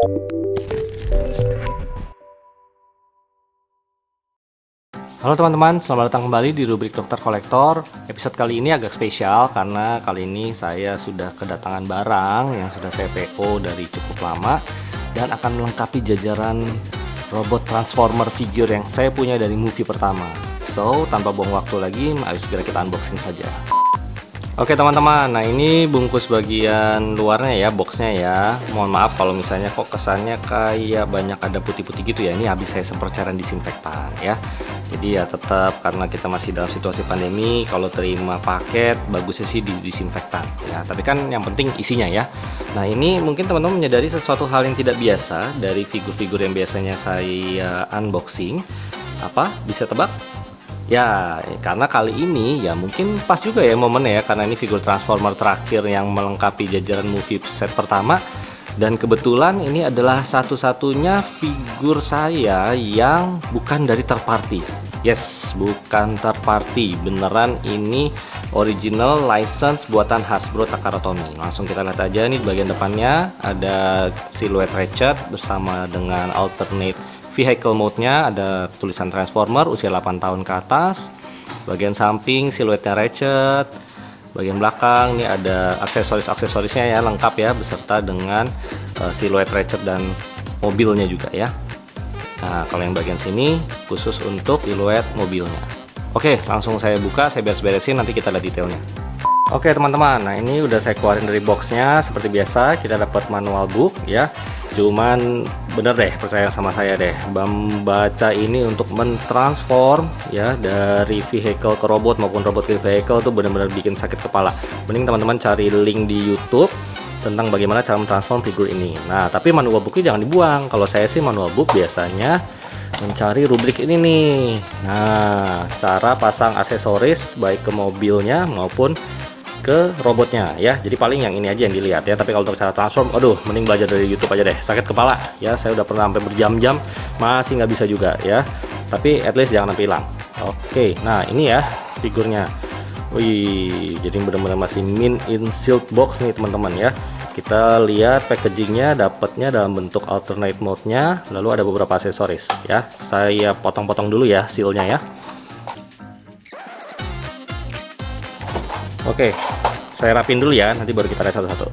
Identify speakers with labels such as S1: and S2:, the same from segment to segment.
S1: Halo teman-teman, selamat datang kembali di rubrik Dokter Kolektor. Episode kali ini agak spesial karena kali ini saya sudah kedatangan barang yang sudah saya PO dari cukup lama dan akan melengkapi jajaran robot transformer figure yang saya punya dari movie pertama. So, tanpa buang waktu lagi, ayo segera kita unboxing saja. Oke teman-teman, nah ini bungkus bagian luarnya ya, boxnya ya. Mohon maaf kalau misalnya kok kesannya kayak banyak ada putih-putih gitu ya. Ini habis saya semprot cairan disinfektan ya. Jadi ya tetap karena kita masih dalam situasi pandemi, kalau terima paket bagusnya sih di disinfektan ya. Tapi kan yang penting isinya ya. Nah ini mungkin teman-teman menyadari sesuatu hal yang tidak biasa dari figur-figur yang biasanya saya unboxing. Apa? Bisa tebak? Ya, karena kali ini ya mungkin pas juga ya momennya ya, karena ini figur Transformer terakhir yang melengkapi jajaran movie set pertama. Dan kebetulan ini adalah satu-satunya figur saya yang bukan dari third party. Yes, bukan third party, beneran ini original license buatan Hasbro Takara Tomy. Langsung kita lihat aja nih, di bagian depannya ada siluet Ratchet bersama dengan alternate vehicle mode-nya, ada tulisan Transformer usia 8 tahun ke atas. Bagian samping siluetnya Ratchet. Bagian belakang ini ada aksesorisnya ya, lengkap ya, beserta dengan siluet Ratchet dan mobilnya juga ya. Nah, kalau yang bagian sini khusus untuk siluet mobilnya. Oke, langsung saya buka, saya beres-beresin, nanti kita lihat detailnya. Oke teman-teman, nah ini udah saya keluarin dari boxnya. Seperti biasa kita dapat manual book ya. Cuman bener deh, percaya sama saya deh, membaca ini untuk mentransform ya dari vehicle ke robot maupun robot ke vehicle tuh benar-benar bikin sakit kepala. Mending teman-teman cari link di YouTube tentang bagaimana cara mentransform figur ini. Nah tapi manual booknya jangan dibuang. Kalau saya sih manual book biasanya mencari rubrik ini nih. Nah, cara pasang aksesoris baik ke mobilnya maupun ke robotnya ya. Jadi paling yang ini aja yang dilihat ya. Tapi kalau untuk cara transform, aduh mending belajar dari YouTube aja deh, sakit kepala ya. Saya udah pernah sampai berjam-jam masih nggak bisa juga ya. Tapi at least jangan sampai hilang. Oke, nah ini ya figurnya. Wih, jadi benar-benar masih mint in sealed box nih teman-teman ya. Kita lihat packagingnya, dapatnya dalam bentuk alternate mode-nya, lalu ada beberapa aksesoris ya. Saya potong-potong dulu ya sealnya ya. Oke, saya rapin dulu ya, nanti baru kita lihat satu-satu.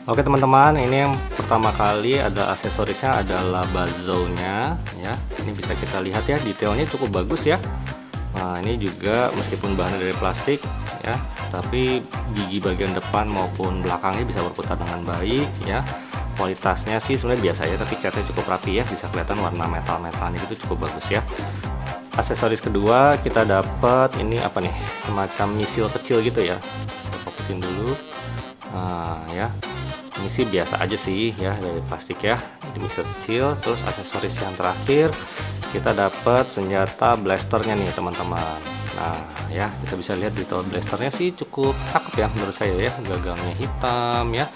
S1: Oke teman-teman, ini yang pertama kali ada aksesorisnya adalah bazoonya ya. Ini bisa kita lihat ya, detailnya cukup bagus ya. Nah ini juga meskipun bahannya dari plastik ya, tapi gigi bagian depan maupun belakangnya bisa berputar dengan baik ya. Kualitasnya sih sebenarnya biasa ya, tapi catnya cukup rapi ya, bisa kelihatan warna metal-metalnya itu cukup bagus ya. Aksesoris kedua kita dapat ini apa nih, semacam misil kecil gitu ya. Saya fokusin dulu. Nah ya, ini sih biasa aja sih ya, dari plastik ya. Ini misil kecil. Terus aksesoris yang terakhir kita dapat senjata blasternya nih teman-teman. Nah ya, kita bisa lihat detail blasternya sih cukup cakep ya menurut saya ya. Gagalnya hitam ya,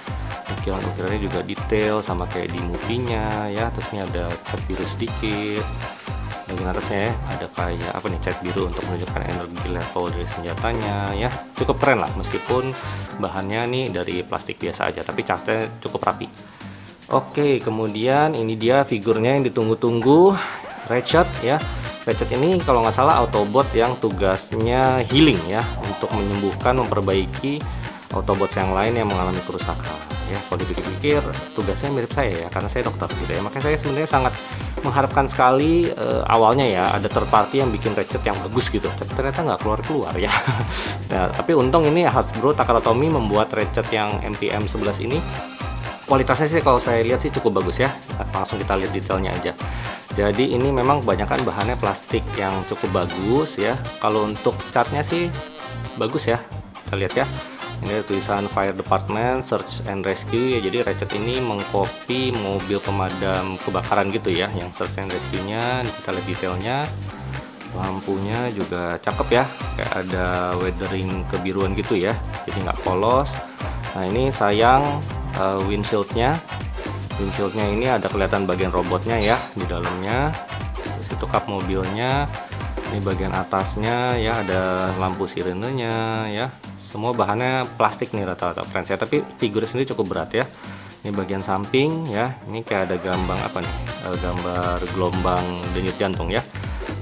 S1: ukiran-ukirannya juga detail sama kayak di movie-nya ya. Terus ini ada cat biru sedikit. Bagian atasnya ya, ada kayak apa nih, cat biru untuk menunjukkan energi level dari senjatanya ya. Cukup keren lah, meskipun bahannya nih dari plastik biasa aja, tapi catnya cukup rapi. Oke, kemudian ini dia figurnya yang ditunggu-tunggu, Ratchet ya. Ratchet ini kalau nggak salah Autobot yang tugasnya healing ya, untuk menyembuhkan, memperbaiki Autobots yang lain yang mengalami kerusakan ya. Kalau dipikir-pikir tugasnya mirip saya ya, karena saya dokter gitu ya. Makanya saya sebenarnya sangat mengharapkan sekali awalnya ya ada third party yang bikin Ratchet yang bagus gitu, tapi ternyata nggak keluar ya. Nah, tapi untung ini Hasbro Takara Tomy membuat Ratchet yang MPM 11 ini kualitasnya sih kalau saya lihat sih cukup bagus ya. Langsung kita lihat detailnya aja. Jadi ini memang kebanyakan bahannya plastik yang cukup bagus ya. Kalau untuk catnya sih bagus ya, kita lihat ya. Ini ada tulisan Fire Department Search and Rescue ya. Jadi Ratchet ini mengcopy mobil pemadam kebakaran gitu ya, yang Search and Rescue-nya. Kita lihat detailnya. Lampunya juga cakep ya, kayak ada weathering kebiruan gitu ya, jadi nggak polos. Nah ini sayang windshield-nya ini ada kelihatan bagian robotnya ya di dalamnya. Terus itu kap mobilnya. Ini bagian atasnya ya, ada lampu sirenenya ya. Semua bahannya plastik nih rata-rata friends ya, tapi figurnya sendiri cukup berat ya. Ini bagian samping ya. Ini kayak ada gambar apa nih? Gambar gelombang denyut jantung ya.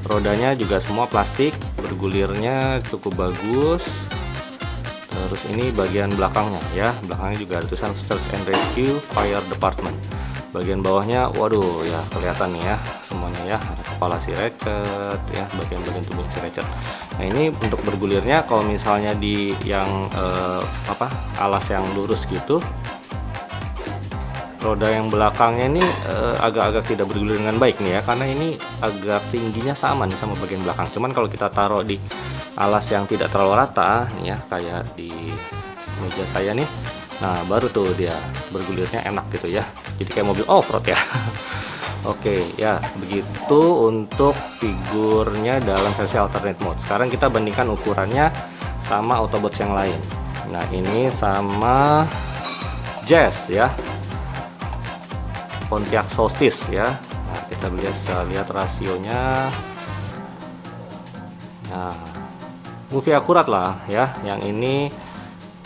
S1: Rodanya juga semua plastik, bergulirnya cukup bagus. Terus ini bagian belakangnya ya. Belakangnya juga ada tulisan Search and Rescue Fire Department. Bagian bawahnya, waduh ya kelihatan nih ya semuanya ya. Ada kepala si Ratchet ya, bagian-bagian tubuh si Ratchet. Nah ini untuk bergulirnya kalau misalnya di yang alas yang lurus gitu, roda yang belakangnya ini agak-agak tidak bergulir dengan baik nih ya, karena ini agak tingginya sama nih sama bagian belakang. Cuman kalau kita taruh di alas yang tidak terlalu rata nih ya, kayak di meja saya nih, nah baru tuh dia bergulirnya enak gitu ya, jadi kayak mobil off-road ya. Oke ya, begitu untuk figurnya dalam versi alternate mode. Sekarang kita bandingkan ukurannya sama Autobots yang lain. Nah ini sama Jazz ya, Pontiac Solstice ya. Nah, kita bisa lihat rasionya. Nah, movie akurat lah ya. Yang ini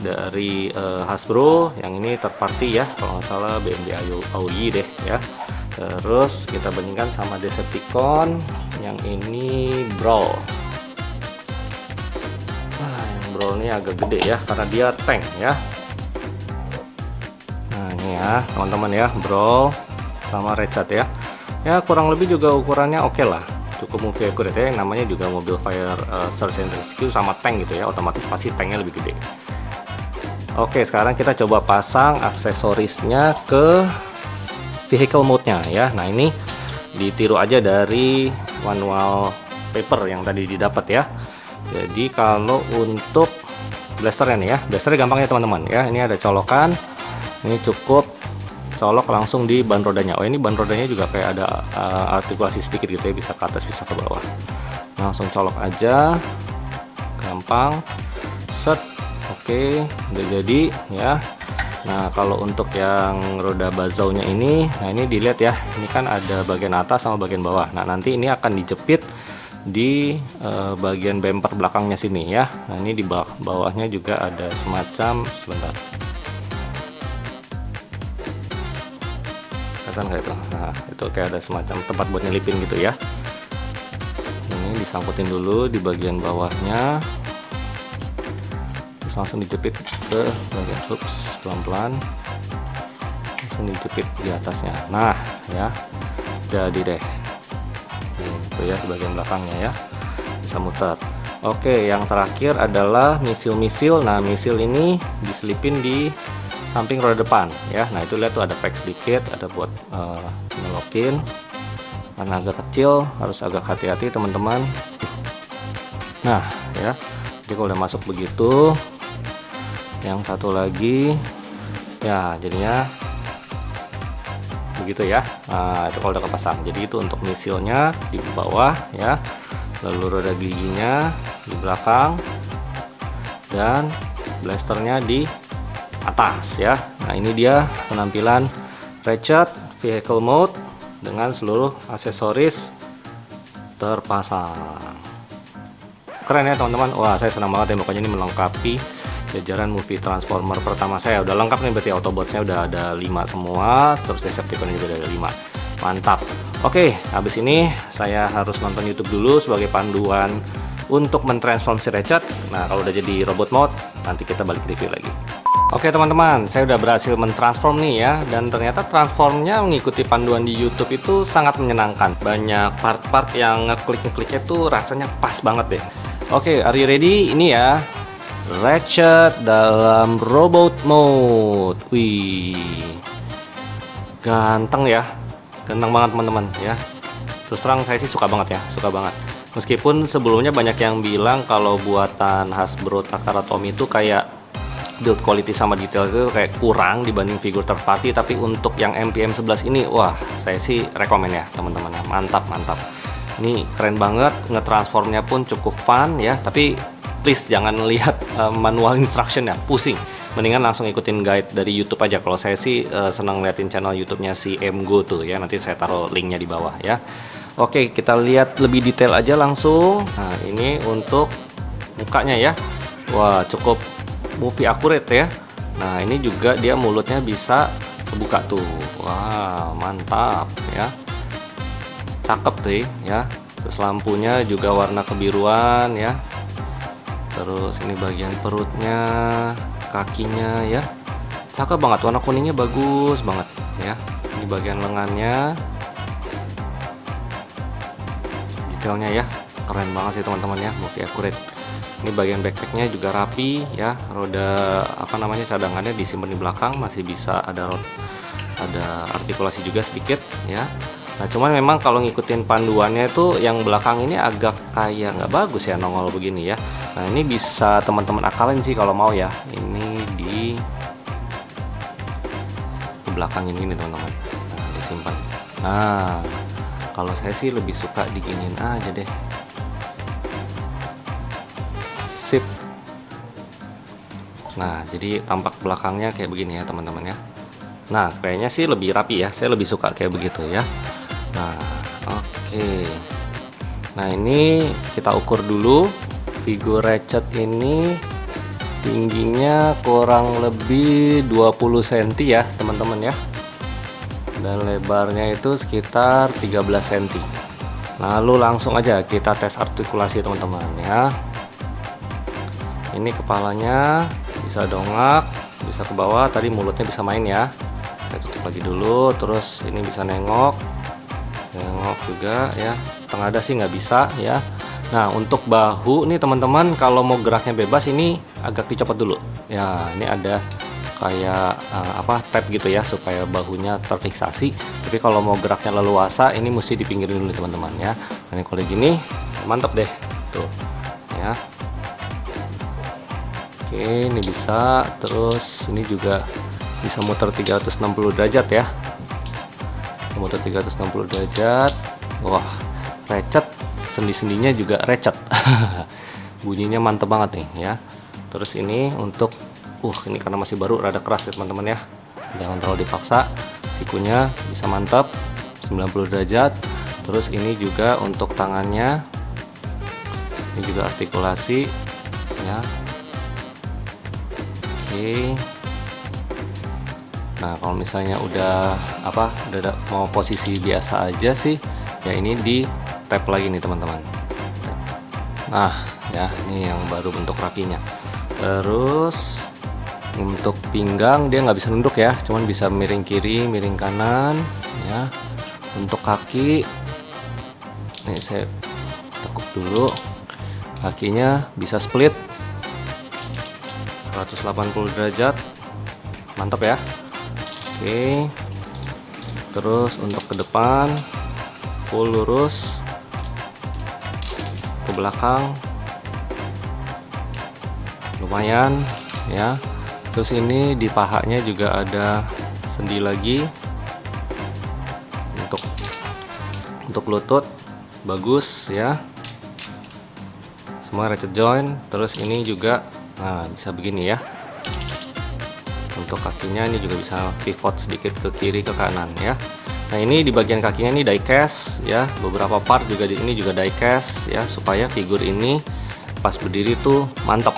S1: dari Hasbro, yang ini third party ya, kalau nggak salah BMW Audi deh ya. Terus kita bandingkan sama Decepticon, yang ini Brawl. Nah, yang Brawl ini agak gede ya, karena dia tank ya. Nah ini ya teman-teman ya, Brawl sama Ratchet ya. Ya kurang lebih juga ukurannya oke lah, cukup movie accurate ya. Yang namanya juga mobil fire search and rescue sama tank gitu ya, otomatis pasti tanknya lebih gede. Oke, sekarang kita coba pasang aksesorisnya ke vehicle mode-nya ya. Nah ini ditiru aja dari manual paper yang tadi didapat ya. Jadi kalau untuk blasternya nih ya, blasternya gampang ya teman-teman ya. Ini ada colokan, ini cukup colok langsung di ban rodanya. Oh ini ban rodanya juga kayak ada artikulasi sedikit gitu ya, bisa ke atas bisa ke bawah. Langsung colok aja, gampang, set. Oke, udah jadi ya. Nah kalau untuk yang roda bazaunya ini, nah ini dilihat ya, ini kan ada bagian atas sama bagian bawah. Nah nanti ini akan dijepit di bagian bumper belakangnya sini ya. Nah ini di bawahnya juga ada semacam, sebentar, kelihatan kayak itu. Nah itu kayak ada semacam tempat buat nyelipin gitu ya. Ini disangkutin dulu di bagian bawahnya, terus langsung dijepit ke bagian pelan-pelan, langsung dijepit di atasnya. Nah ya, jadi deh itu ya di bagian belakangnya ya, bisa muter. Oke, yang terakhir adalah misil-misil. Nah misil ini diselipin di samping roda depan ya. Nah itu lihat tuh ada pack sedikit, ada buat ngelokin. Karena agak kecil harus agak hati-hati teman-teman. Nah ya, jadi kalau udah masuk begitu, yang satu lagi ya jadinya begitu ya. Nah itu kalau udah kepasang, jadi itu untuk misilnya di bawah ya, lalu roda giginya di belakang dan blasternya di atas ya. Nah ini dia penampilan Ratchet vehicle mode dengan seluruh aksesoris terpasang. Keren ya teman-teman. Wah saya senang banget ya, pokoknya ini melengkapi jajaran movie Transformer pertama saya. Udah lengkap nih berarti, Autobotsnya udah ada 5 semua, terus Decepticon juga ada 5. Mantap. Oke, habis ini saya harus nonton YouTube dulu sebagai panduan untuk mentransform si Ratchet. Nah kalau udah jadi robot mode, nanti kita balik review lagi. Oke teman-teman, saya udah berhasil mentransform nih ya, dan ternyata transformnya mengikuti panduan di YouTube itu sangat menyenangkan. Banyak part-part yang ngeklik-ngekliknya tuh rasanya pas banget deh. Oke, are you ready? Ini ya, Ratchet dalam robot mode. Wih, ganteng ya, ganteng banget teman-teman ya. Terus terang saya sih suka banget ya, suka banget. Meskipun sebelumnya banyak yang bilang kalau buatan Hasbro Takara Tomy itu kayak build quality sama detail itu kayak kurang dibanding figur third party, tapi untuk yang MPM11 ini wah saya sih rekomen ya teman-teman, mantap mantap. Ini keren banget, ngetransformnya pun cukup fun ya, tapi please jangan lihat manual instruction ya, pusing. Mendingan langsung ikutin guide dari YouTube aja. Kalau saya sih senang liatin channel YouTube-nya si MGO tuh ya, nanti saya taruh linknya di bawah ya. Oke, kita lihat lebih detail aja langsung. Nah ini untuk mukanya ya, wah cukup movie accurate ya. Nah ini juga dia mulutnya bisa kebuka tuh. Wah, mantap ya. Cakep sih ya. Terus lampunya juga warna kebiruan ya. Terus ini bagian perutnya, kakinya ya. Cakep banget, warna kuningnya bagus banget ya. Ini bagian lengannya. Detailnya ya, keren banget sih teman-teman ya, multi accurate. Ini bagian backpacknya juga rapi ya. Roda apa namanya, cadangannya disimpan di belakang, masih bisa ada artikulasi juga sedikit ya. Nah cuman memang kalau ngikutin panduannya itu yang belakang ini agak kayak nggak bagus ya, nongol begini ya. Nah ini bisa teman-teman akalin sih kalau mau ya. Ini di belakang ini nih teman-teman. Nah, disimpan. Nah kalau saya sih lebih suka diginin aja deh. Sip. Nah jadi tampak belakangnya kayak begini ya teman-teman ya. Nah kayaknya sih lebih rapi ya. Saya lebih suka kayak begitu ya. Nah, oke. Nah, ini kita ukur dulu. Figur Ratchet ini tingginya kurang lebih 20 cm ya, teman-teman ya. Dan lebarnya itu sekitar 13 cm. Lalu langsung aja kita tes artikulasi, teman-teman ya. Ini kepalanya bisa dongak, bisa ke bawah, tadi mulutnya bisa main ya. Saya tutup lagi dulu, terus ini bisa nengok juga ya. Tengah ada sih nggak bisa ya. Nah untuk bahu nih teman-teman, kalau mau geraknya bebas ini agak dicopot dulu ya. Ini ada kayak tab gitu ya supaya bahunya terfiksasi. Tapi kalau mau geraknya leluasa ini mesti dipinggirin dulu teman-teman ya. Nah, ini kalau gini mantap deh tuh ya. Oke, ini bisa. Terus ini juga bisa muter 360 derajat ya. Muter 360 derajat. Wah, Ratchet, sendi-sendinya juga Ratchet. Bunyinya mantep banget nih ya. Terus ini untuk ini karena masih baru rada keras ya teman-teman ya. Jangan terlalu dipaksa. Sikunya bisa mantap 90 derajat. Terus ini juga untuk tangannya. Ini juga artikulasi ya. Oke. Nah kalau misalnya udah mau posisi biasa aja sih ya, ini di tap lagi nih teman-teman. Nah ya, ini yang baru bentuk rapinya. Terus untuk pinggang dia nggak bisa nunduk ya, cuman bisa miring kiri miring kanan ya. Untuk kaki nih saya tekuk dulu, kakinya bisa split 180 derajat, mantap ya. Oke, terus untuk ke depan full lurus, ke belakang lumayan ya. Terus ini di pahanya juga ada sendi lagi untuk lutut, bagus ya, semua ratchet joint. Terus ini juga bisa begini ya. Untuk kakinya ini juga bisa pivot sedikit ke kiri ke kanan ya. Nah ini di bagian kakinya ini die cast ya, beberapa part juga di ini juga die cast ya, supaya figur ini pas berdiri tuh mantap.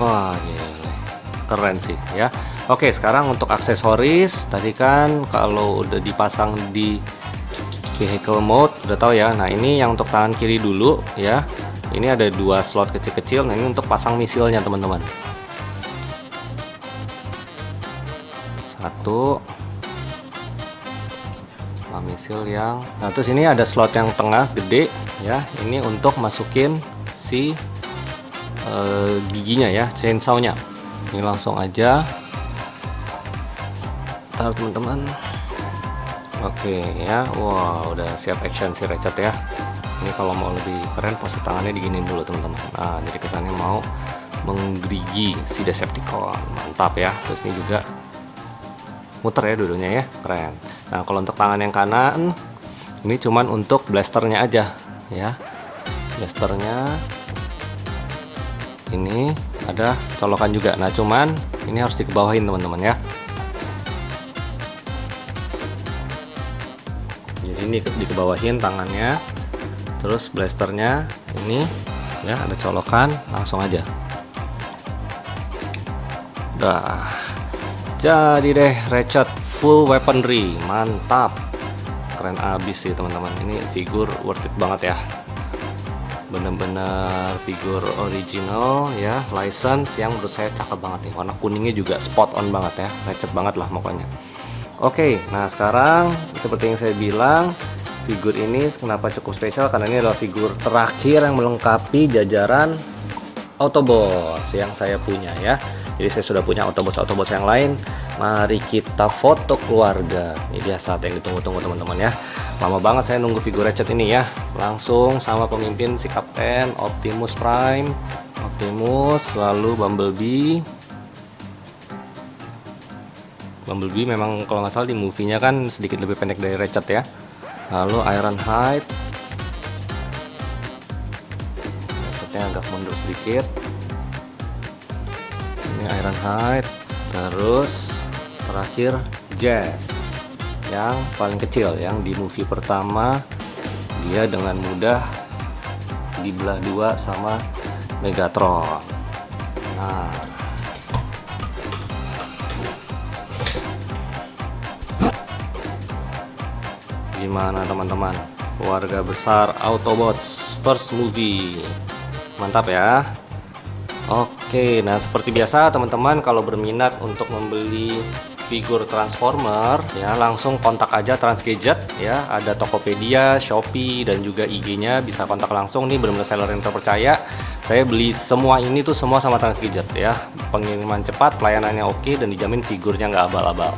S1: Wah keren sih ya. Oke, sekarang untuk aksesoris tadi kan kalau udah dipasang di vehicle mode udah tahu ya. Nah ini yang untuk tangan kiri dulu ya. Ini ada 2 slot kecil-kecil. Nah ini untuk pasang misilnya teman-teman. Satu misil yang. Nah terus ini ada slot yang tengah gede ya. Ini untuk masukin si giginya ya, chainsaw-nya. Ini langsung aja. Taruh teman-teman. Oke ya. Wow, udah siap action si Ratchet ya. Ini kalau mau lebih keren pose tangannya diginin dulu teman-teman. Nah jadi kesannya mau menggerigi si Decepticon, mantap ya. Terus ini juga muter ya dulunya ya, keren. Nah kalau untuk tangan yang kanan ini cuman untuk blasternya aja ya. Blasternya ini ada colokan juga. Nah cuman ini harus dikebawahin teman-teman ya. Jadi ini dikebawahin tangannya. Terus blasternya ini ya ada colokan, langsung aja Dah jadi deh Ratchet full weaponry, mantap, keren abis sih teman-teman. Ini figur worth it banget ya, bener-bener figur original ya, license yang menurut saya cakep banget nih. Warna kuningnya juga spot on banget ya, Ratchet banget lah pokoknya. Oke, nah sekarang seperti yang saya bilang, figur ini kenapa cukup spesial, karena ini adalah figur terakhir yang melengkapi jajaran Autobots yang saya punya ya. Jadi saya sudah punya Autobots yang lain. Mari kita foto keluarga. Ini dia saat yang ditunggu-tunggu teman-teman ya. Lama banget saya nunggu figur Ratchet ini ya. Langsung sama pemimpin si Kapten, Optimus Prime, Optimus, lalu Bumblebee. Bumblebee memang kalau nggak salah di movie-nya kan sedikit lebih pendek dari Ratchet ya. Lalu Ironhide, Ratchetnya agak mundur sedikit. Ini Ironhide, terus terakhir Jazz yang paling kecil, yang di movie pertama dia dengan mudah dibelah dua sama Megatron. Nah, gimana teman-teman, keluarga besar Autobots first movie, mantap ya. Oke, nah seperti biasa teman-teman, kalau berminat untuk membeli figur Transformer ya, langsung kontak aja Transgadget ya. Ada Tokopedia, Shopee, dan juga IG-nya, bisa kontak langsung. Nih benar-benar seller yang terpercaya. Saya beli semua ini tuh semua sama Transgadget ya. Pengiriman cepat, pelayanannya oke, dan dijamin figurnya nggak abal-abal.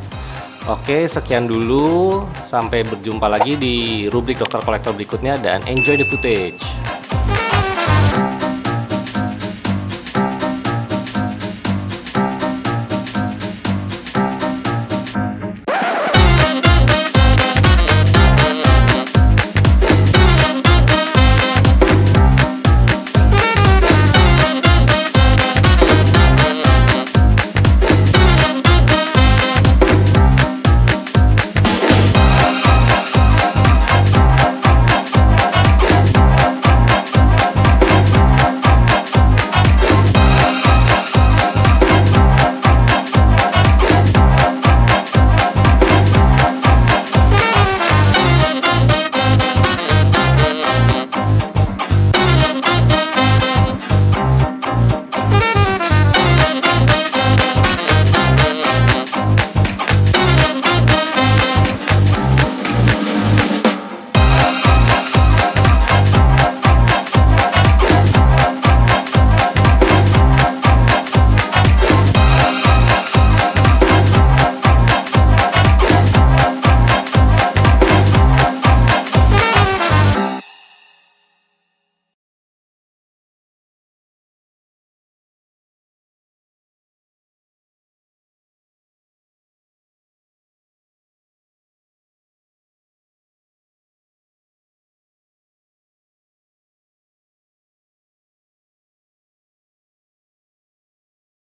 S1: Oke, sekian dulu. Sampai berjumpa lagi di rubrik Dokter Kolektor berikutnya, dan enjoy the footage.